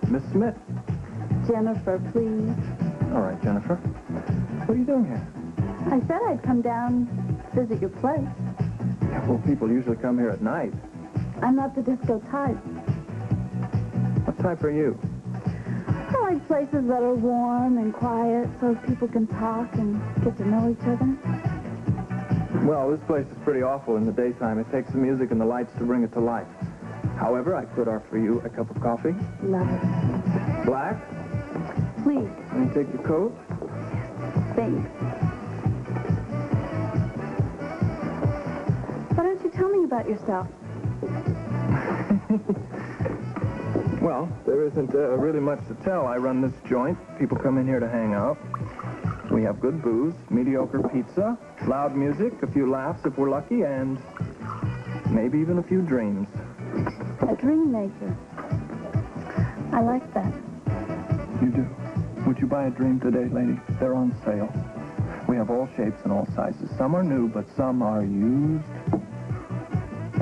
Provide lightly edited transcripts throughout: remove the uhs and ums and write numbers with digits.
Miss Smith. Jennifer, please. All right, Jennifer. What are you doing here? I said I'd come down, visit your place. Yeah, well, people usually come here at night. I'm not the disco type. What type are you? I like places that are warm and quiet so people can talk and get to know each other. Well, this place is pretty awful in the daytime. It takes the music and the lights to bring it to life. However, I could offer you a cup of coffee. Love it. Black? Please. Let me take your coat. Thanks. Why don't you tell me about yourself? Well, there isn't really much to tell. I run this joint. People come in here to hang out. We have good booze, mediocre pizza, loud music, a few laughs if we're lucky, and maybe even a few dreams. A dream maker. I like that. You do. Would you buy a dream today, lady? They're on sale. We have all shapes and all sizes. Some are new, but some are used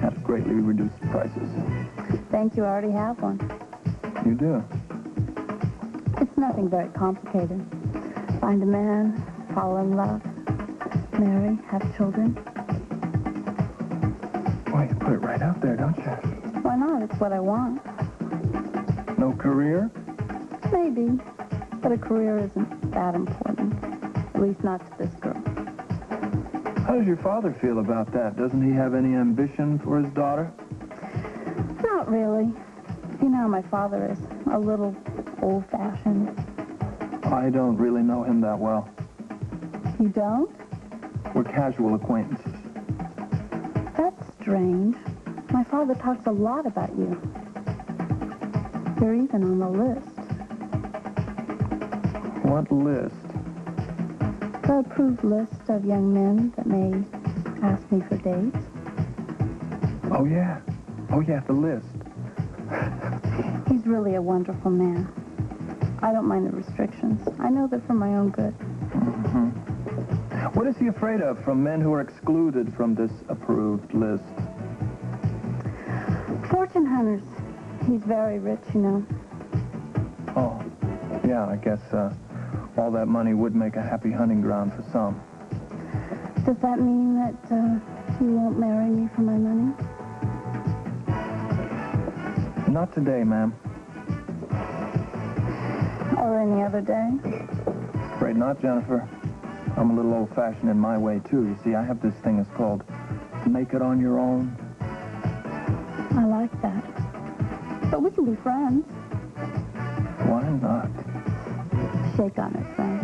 at greatly reduced prices. Thank you. I already have one. You do? It's nothing very complicated. Find a man, fall in love, marry, have children. Well, you put it right out there, don't you? Why not? It's what I want. No career? Maybe, but a career isn't that important. At least not to this girl. How does your father feel about that? Doesn't he have any ambition for his daughter? Not really. You know how my father is. A little old-fashioned. I don't really know him that well. You don't? We're casual acquaintances. That's strange. My father talks a lot about you. You're even on the list. What list? The approved list of young men that may ask me for dates. Oh, yeah. Oh, yeah, the list. He's really a wonderful man. I don't mind the restrictions. I know they're for my own good. Mm-hmm. What is he afraid of from men who are excluded from this approved list? Fortune hunters. He's very rich, you know. Oh, yeah, I guess all that money would make a happy hunting ground for some. Does that mean that you won't marry me for my money? Not today, ma'am. Or any other day? Afraid not, Jennifer. I'm a little old-fashioned in my way, too. You see, I have this thing that's called make it on your own. I like that. But we can be friends. Why not? Shake on it, friend.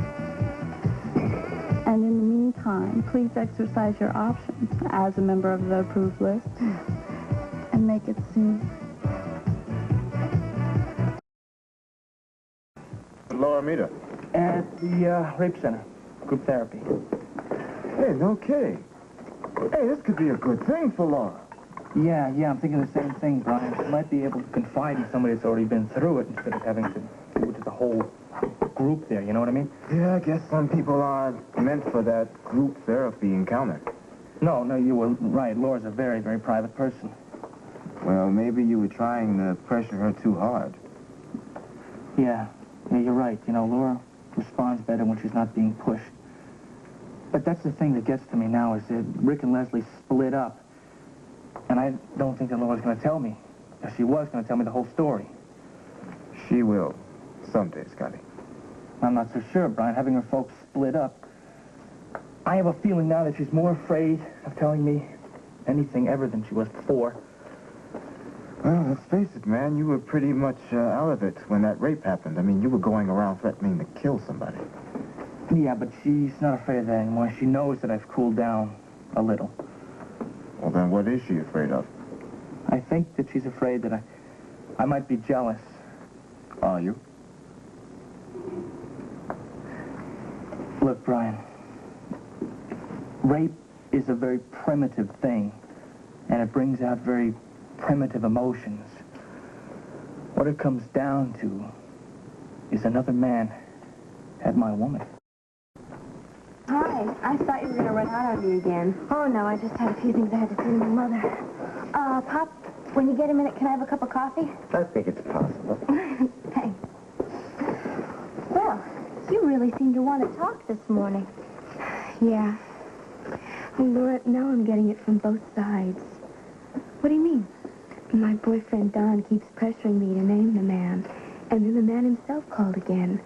And in the meantime, please exercise your options as a member of the approved list. And make it soon. Laura Mita. At the rape center. Group therapy. Hey, no kidding. Hey, this could be a good thing for Laura. Yeah, I'm thinking the same thing, Brian. She might be able to confide in somebody that's already been through it instead of having to do it to the whole group there, you know what I mean? Yeah, I guess some people aren't meant for that group therapy encounter. No, you were right. Laura's a very, very private person. Well, maybe you were trying to pressure her too hard. Yeah, you're right. You know, Laura responds better when she's not being pushed. But that's the thing that gets to me now is that Rick and Leslie split up. And I don't think that Laura's going to tell me. If she was going to tell me the whole story. She will. Someday, Scotty. I'm not so sure, Brian. Having her folks split up, I have a feeling now that she's more afraid of telling me anything ever than she was before. Well, let's face it, man. You were pretty much out of it when that rape happened. I mean, you were going around threatening to kill somebody. Yeah, but she's not afraid of that anymore. She knows that I've cooled down a little. Well, then what is she afraid of? I think that she's afraid that I might be jealous. Are you? Look, Brian, rape is a very primitive thing, and it brings out very primitive emotions. What it comes down to is another man had my woman. Hi, I thought you were going to run out on me again. Oh, no, I just had a few things I had to say to my mother. Pop, when you get a minute, can I have a cup of coffee? I think it's possible. Thanks. You really seem to want to talk this morning. Yeah. Oh, Laura, now I'm getting it from both sides. What do you mean? My boyfriend, Don, keeps pressuring me to name the man. And then the man himself called again.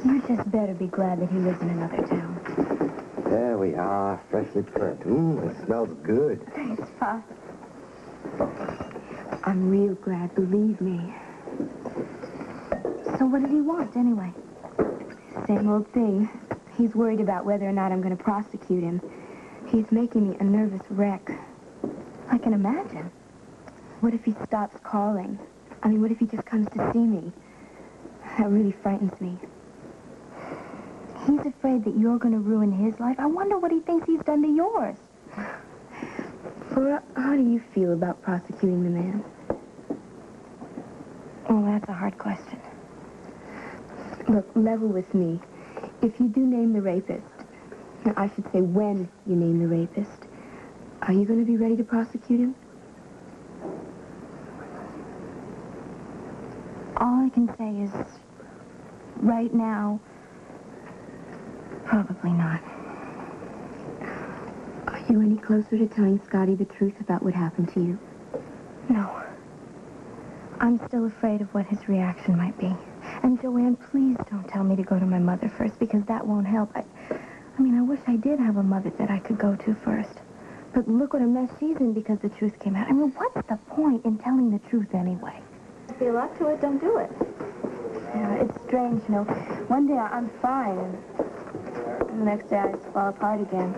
You just better be glad that he lives in another town. There we are, freshly pressed. It smells good. Thanks, Pa. I'm real glad, believe me. So what did he want, anyway? Same old thing. He's worried about whether or not I'm going to prosecute him. He's making me a nervous wreck. I can imagine. What if he stops calling? I mean, what if he just comes to see me? That really frightens me. He's afraid that you're going to ruin his life. I wonder what he thinks he's done to yours. Laura, how do you feel about prosecuting the man? Well, that's a hard question. Look, level with me. If you do name the rapist, I should say when you name the rapist, are you going to be ready to prosecute him? All I can say is, right now, probably not. Are you any closer to telling Scotty the truth about what happened to you? No. I'm still afraid of what his reaction might be. And Joanne, please don't tell me to go to my mother first, because that won't help. I mean, I wish I did have a mother that I could go to first. But look what a mess she's in because the truth came out. I mean, what's the point in telling the truth anyway? If you feel up to it, don't do it. Yeah, it's strange, you know. One day I'm fine, and the next day I just fall apart again.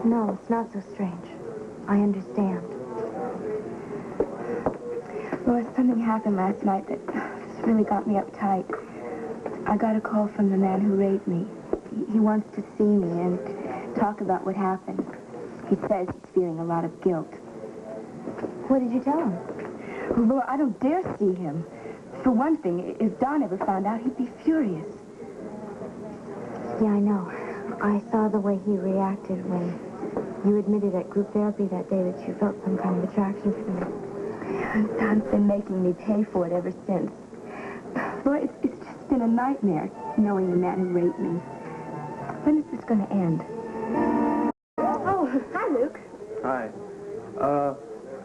No, it's not so strange. I understand. Laura, something happened last night that just really got me uptight. I got a call from the man who raped me. He wants to see me and talk about what happened. He says he's feeling a lot of guilt. What did you tell him? Well, Laura, I don't dare see him. For one thing, if Don ever found out, he'd be furious. Yeah, I know. I saw the way he reacted when you admitted at group therapy that day that you felt some kind of attraction for me. Don's been making me pay for it ever since. Laura, it's just been a nightmare knowing the man who raped me. When is this going to end? Oh, hi, Luke. Hi.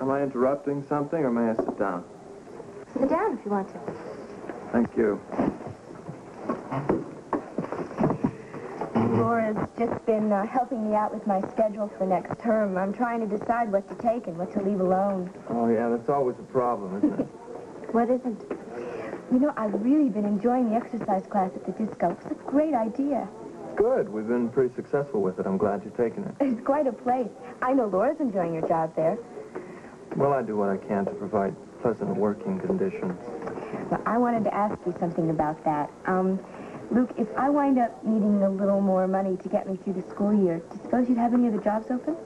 Am I interrupting something, or may I sit down? Sit down if you want to. Thank you. Laura's just been helping me out with my schedule for next term. I'm trying to decide what to take and what to leave alone. Oh, yeah, that's always a problem, isn't it? What isn't? You know, I've really been enjoying the exercise class at the disco. It's a great idea. Good. We've been pretty successful with it. I'm glad you're taking it. It's quite a place. I know Laura's enjoying your job there. Well, I do what I can to provide pleasant working conditions. Well, I wanted to ask you something about that. Luke, if I wind up needing a little more money to get me through the school year, do you suppose you'd have any other jobs open?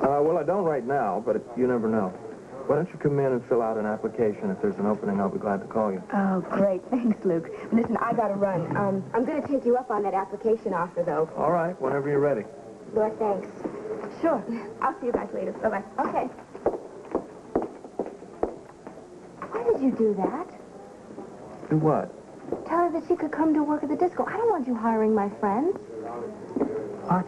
Well, I don't right now, but you never know. Why don't you come in and fill out an application? If there's an opening, I'll be glad to call you. Oh, great. Thanks, Luke. Listen, I gotta run. I'm gonna take you up on that application offer, though. All right, whenever you're ready. Laura, thanks. Sure. I'll see you guys later. Bye-bye. Okay. Why did you do that? Do what? Tell her that she could come to work at the disco. I don't want you hiring my friends. What?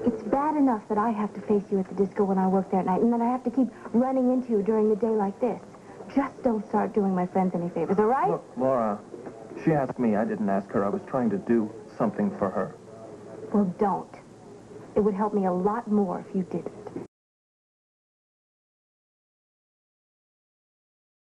It's bad enough that I have to face you at the disco when I work there at night, and that I have to keep running into you during the day like this. Just don't start doing my friends any favors, all right? Look, Laura, she asked me. I didn't ask her. I was trying to do something for her. Well, don't. It would help me a lot more if you did.